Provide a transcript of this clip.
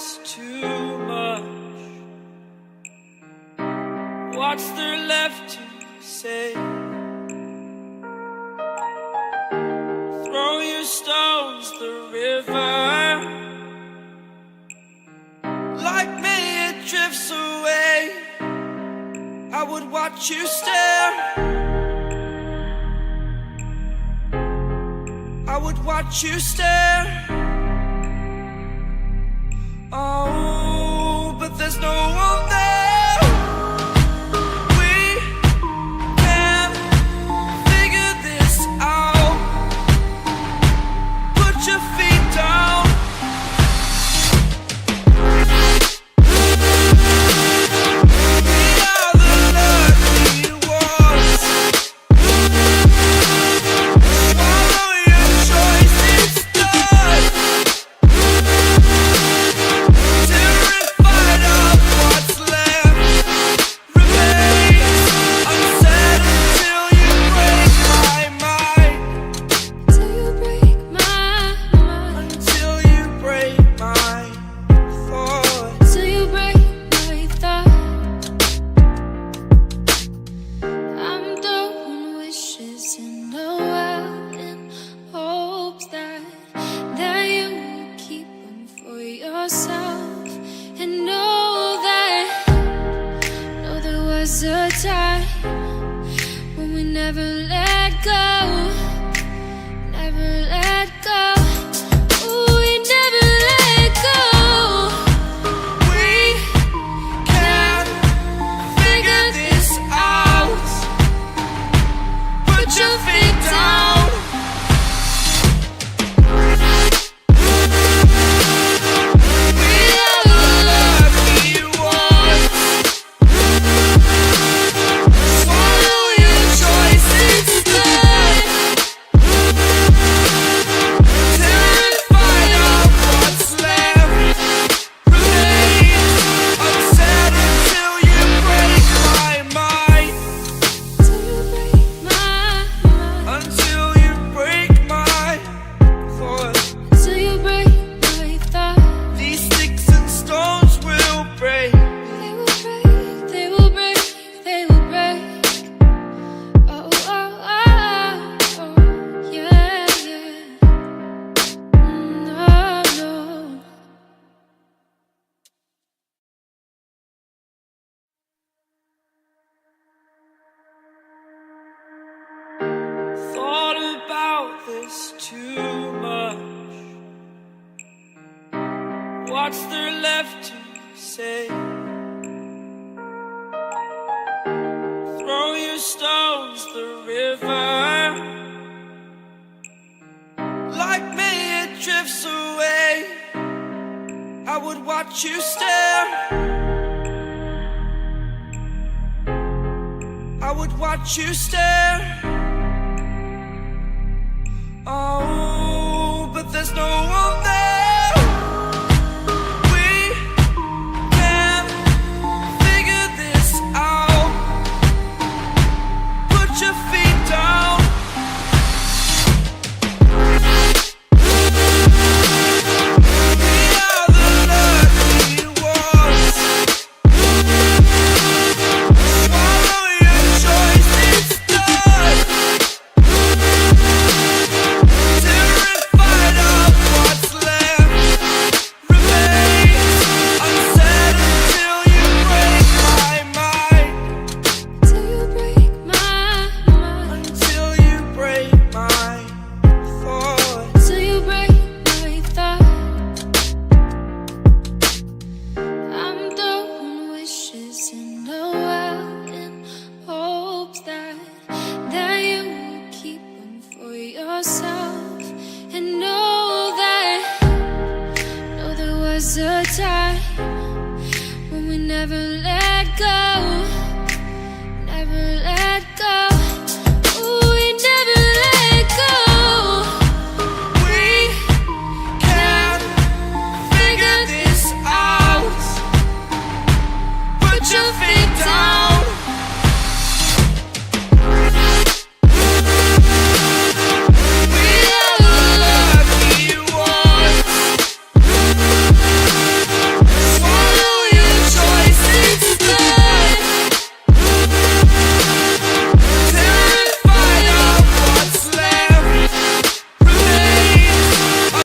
this too much? What's there left to say? Throw your stones the river. Like me it drifts away. I would watch you stare. I would watch you stare. Oh, but there's no one there. We can figure this out. Put your feet down. We are the lucky ones. Follow your choice, it's done. Terrified of what's left remains unsaid until you break my mind. Till you break my mind. Until you break my thought. Till you break my thought. I'm throwing wishes in the well in hopes that you will keep them for yourself. And know there was a time when we never let go. Never let go. Ooh, we never let go. We can figure this out. Put your feet down. We are the lucky ones. Swallow your choice, it's good. Terrified of what's left remains unsaid until you break my mind. Till you break my mind. Until you break my thought. Till you break my thought. These sticks and stones will break. They will break, they will break, they will break. Oh, oh, oh, oh, yeah, yeah. No, no. Thought about this too much. What's there left to say? Throw your stones the river. Like me it drifts away. I would watch you stare. I would watch you stare. Oh, but there's no one there. We can figure this out. Put your feet down. We are the lucky ones. Follow your choice, it's done. Terrified of what's left remains unsaid until you break my mind. Till you break my mind. Until you break my thought. Till you break my thought. I'm throwing wishes in the well in hopes that you will keep them for yourself. And know there was a time when we never let go.